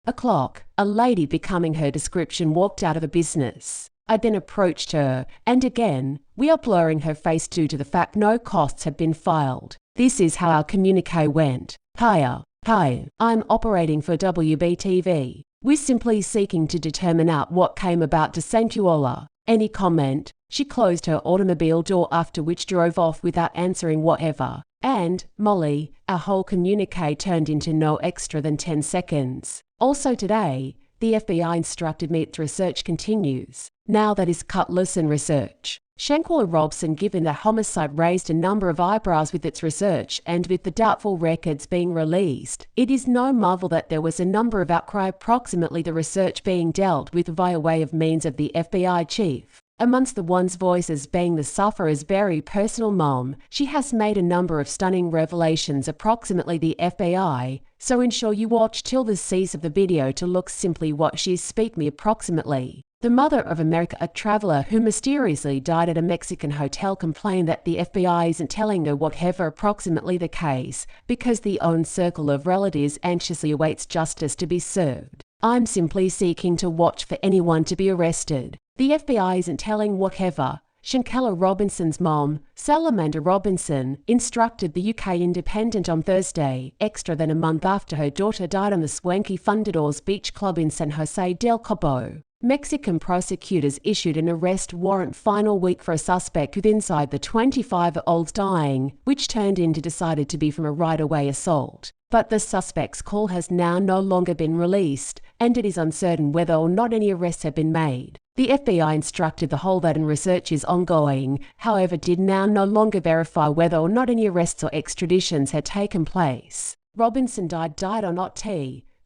o'clock, a lady becoming her description walked out of the business. I then approached her, and again, we are blurring her face due to the fact no costs had been filed. This is how our communique went. Hiya, I'm operating for WBTV. We're simply seeking to determine out what came about to Shanquella. Any comment? She closed her automobile door, after which drove off without answering whatever. And, Molly, our whole communique turned into no extra than 10 seconds. Also today, the FBI instructed me its research continues. Now that is cut loose in research. Shanquella Robinson, given that homicide, raised a number of eyebrows with its research, and with the doubtful records being released, it is no marvel that there was a number of outcry approximately the research being dealt with via way of means of the FBI chief. Amongst the one's voices being the sufferer's very personal mom, she has made a number of stunning revelations approximately the FBI, so ensure you watch till the cease of the video to look simply what she speak me approximately. The mother of America, a traveler who mysteriously died at a Mexican hotel, complained that the FBI isn't telling her whatever approximately the case, because the own circle of relatives anxiously awaits justice to be served. I'm simply seeking to watch for anyone to be arrested. The FBI isn't telling whatever. Shanquella Robinson's mom, Shanquella Robinson, instructed the UK Independent on Thursday, extra than a month after her daughter died on the swanky Fundadores Beach Club in San Jose del Cabo. Mexican prosecutors issued an arrest warrant final week for a suspect with inside the 25-year-old's dying, which turned into decided to be from a right-of-way assault. But the suspect's call has now no longer been released, and it is uncertain whether or not any arrests have been made. The FBI instructed the whole that research is ongoing, however did now no longer verify whether or not any arrests or extraditions had taken place. Robinson died on Ot.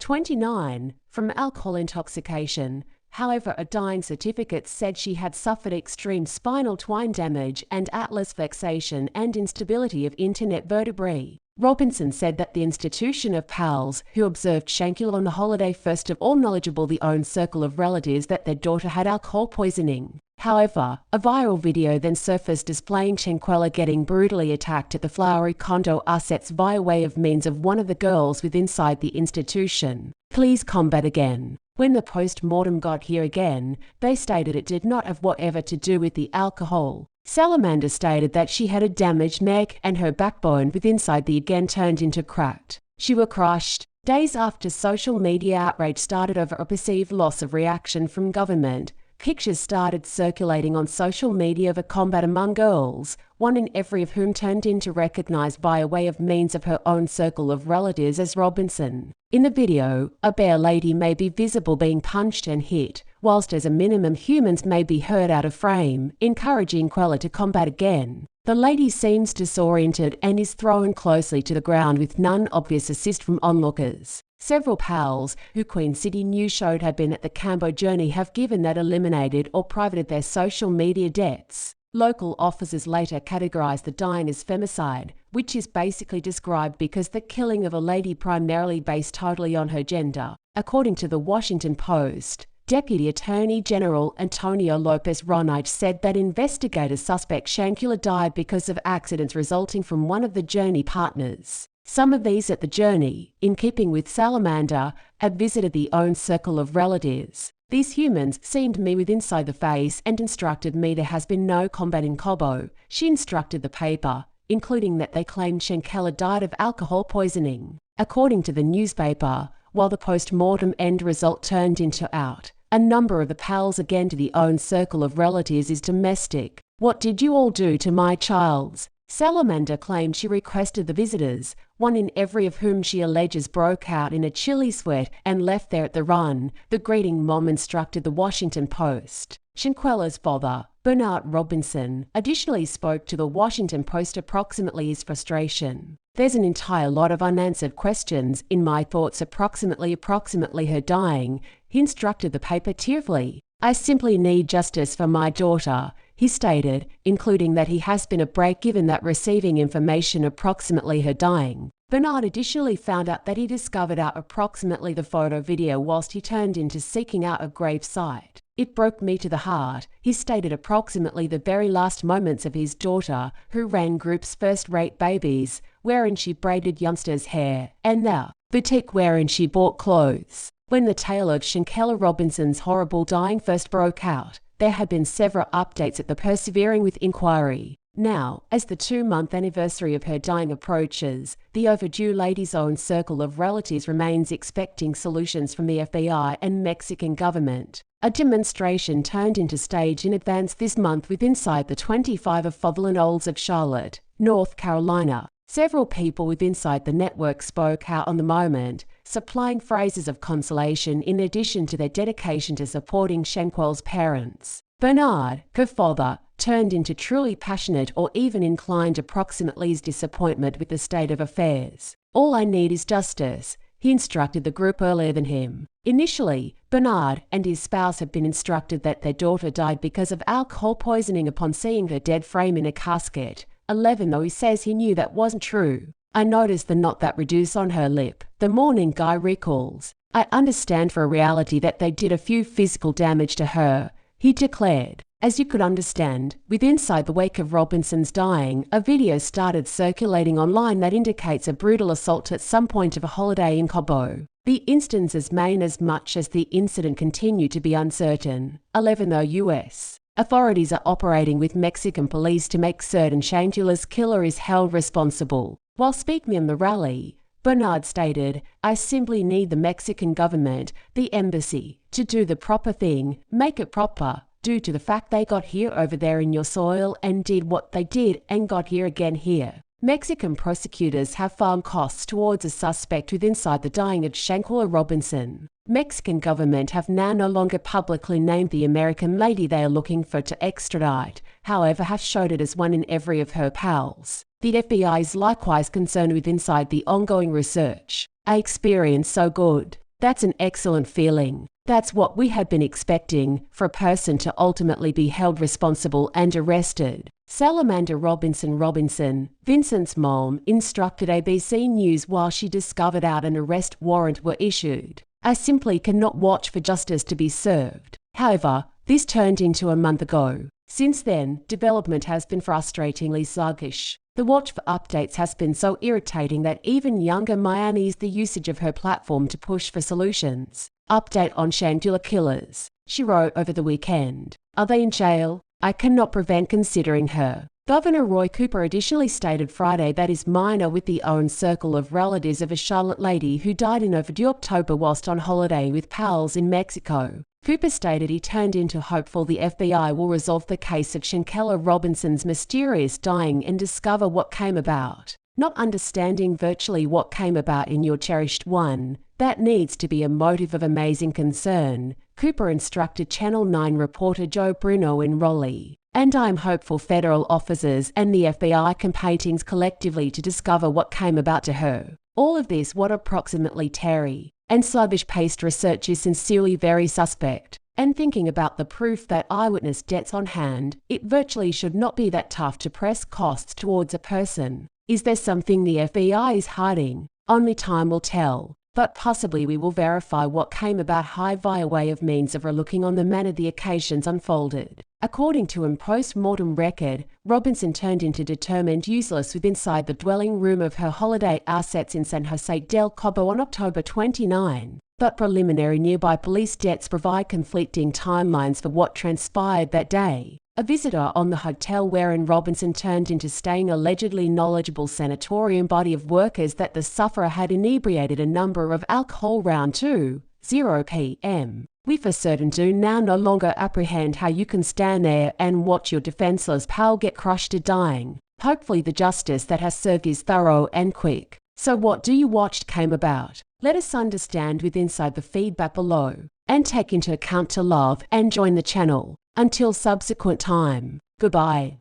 29, from alcohol intoxication. However, a dying certificate said she had suffered extreme spinal twine damage and atlas fixation and instability of internet vertebrae. Robinson said that the institution of pals who observed Shanquella on the holiday first of all knowledgeable the own circle of relatives that their daughter had alcohol poisoning. However, a viral video then surfaced displaying Shanquella getting brutally attacked at the flowery condo assets via way of means of one of the girls with inside the institution. Please combat again. When the post-mortem got here again, they stated it did not have whatever to do with the alcohol. Salamander stated that she had a damaged neck and her backbone with inside the again turned into cracked. She were crushed. Days after social media outrage started over a perceived loss of reaction from government, pictures started circulating on social media of a combat among girls, one in every of whom turned into recognized by a way of means of her own circle of relatives as Robinson. In the video, a bare lady may be visible being punched and hit, whilst as a minimum humans may be heard out of frame, encouraging Quella to combat again. The lady seems disoriented and is thrown closely to the ground with none obvious assist from onlookers. Several pals, who Queen City News showed had been at the Cambo journey, have given that eliminated or privated their social media deaths. Local officers later categorized the dying as femicide, which is basically described because the killing of a lady primarily based totally on her gender. According to the Washington Post, Deputy Attorney General Antonio Lopez Ronich said that investigators suspect Shanquella died because of accidents resulting from one of the journey partners. Some of these at the journey, in keeping with Salamander, had visited the own circle of relatives. These humans seemed me with inside the face and instructed me there has been no combat in Cabo. She instructed the paper, including that they claimed Shanquella died of alcohol poisoning. According to the newspaper, while the post-mortem end result turned into out, a number of the pals again to the own circle of relatives is domestic. What did you all do to my child's? Salamander claimed she requested the visitors, one in every of whom she alleges broke out in a chilly sweat and left there at the run, the greeting mom instructed the Washington Post. Shanquella's father, Bernard Robinson, additionally spoke to the Washington Post approximately his frustration. There's an entire lot of unanswered questions in my thoughts approximately her dying, he instructed the paper tearfully. I simply need justice for my daughter, he stated, including that he has been a break given that receiving information approximately her dying. Bernard additionally found out that he discovered out approximately the photo video whilst he turned into seeking out a grave site. It broke me to the heart, he stated approximately the very last moments of his daughter, who ran group's first-rate babies, wherein she braided youngsters' hair, and the boutique wherein she bought clothes. When the tale of Shanquella Robinson's horrible dying first broke out, there had been several updates at the Persevering with inquiry. Now, as the 2-month anniversary of her dying approaches, the overdue lady's own circle of relatives remains expecting solutions from the FBI and Mexican government. A demonstration turned into stage in advance this month with inside the 25 of Olds of Charlotte, North Carolina. Several people with inside the network spoke out on the moment, supplying phrases of consolation in addition to their dedication to supporting Shanquella's parents. Bernard, her father, turned into truly passionate or even inclined approximately his disappointment with the state of affairs. "All I need is justice," he instructed the group earlier than him. Initially, Bernard and his spouse had been instructed that their daughter died because of alcohol poisoning upon seeing her dead frame in a casket, 11 though he says he knew that wasn't true. "I noticed the knot that reduced on her lip," the mourning guy recalls. "I understand for a reality that they did a few physical damage to her," he declared. As you could understand, with inside the wake of Robinson's dying, a video started circulating online that indicates a brutal assault at some point of a holiday in Cabo. The instances may as much as the incident continue to be uncertain. 11 though U.S. authorities are operating with Mexican police to make certain Shanquella's killer is held responsible. While speaking in the rally, Bernard stated, "I simply need the Mexican government, the embassy, to do the proper thing, make it proper, due to the fact they got here over there in your soil and did what they did and got here again here." Mexican prosecutors have found costs towards a suspect with inside the dying of Shanquella Robinson. Mexican government have now no longer publicly named the American lady they are looking for to extradite, however have showed it as one in every of her pals. The FBI is likewise concerned with inside the ongoing research. "A experience so good. That's an excellent feeling. That's what we had been expecting, for a person to ultimately be held responsible and arrested." Salamander Robinson, Vincent's mom, instructed ABC News while she discovered out an arrest warrant were issued. "I simply cannot watch for justice to be served." However, this turned into a month ago. Since then, development has been frustratingly sluggish. The watch for updates has been so irritating that even younger Miami is the usage of her platform to push for solutions. "Update on Shanquella killers," she wrote over the weekend. "Are they in jail? I cannot prevent considering her." Governor Roy Cooper additionally stated Friday that his minor with the own circle of relatives of a Charlotte lady who died in overdue October whilst on holiday with pals in Mexico. Cooper stated he turned into hopeful the FBI will resolve the case of Shanquella Robinson's mysterious dying and discover what came about. "Not understanding virtually what came about in your cherished one, that needs to be a motive of amazing concern," Cooper instructed Channel 9 reporter Joe Bruno in Raleigh. "And I'm hopeful federal officers and the FBI can pay things collectively to discover what came about to her. All of this what approximately Terry and sluggish-paced research is sincerely very suspect. And thinking about the proof that eyewitness deaths on hand, it virtually should not be that tough to press costs towards a person. Is there something the FBI is hiding? Only time will tell. But possibly we will verify what came about high via way of means of relooking on the manner the occasions unfolded." According to a post-mortem record, Robinson turned into determined useless with inside the dwelling room of her holiday assets in San Jose del Cabo on October 29. But preliminary nearby police deaths provide conflicting timelines for what transpired that day. A visitor on the hotel wherein Robinson turned into staying allegedly knowledgeable sanatorium body of workers that the sufferer had inebriated a number of alcohol round 2:00 p.m. "We for certain do now no longer apprehend how you can stand there and watch your defenseless pal get crushed to dying. Hopefully the justice that has served is thorough and quick." So what do you watched came about? Let us understand with inside the feedback below, and take into account to love and join the channel. Until subsequent time, goodbye.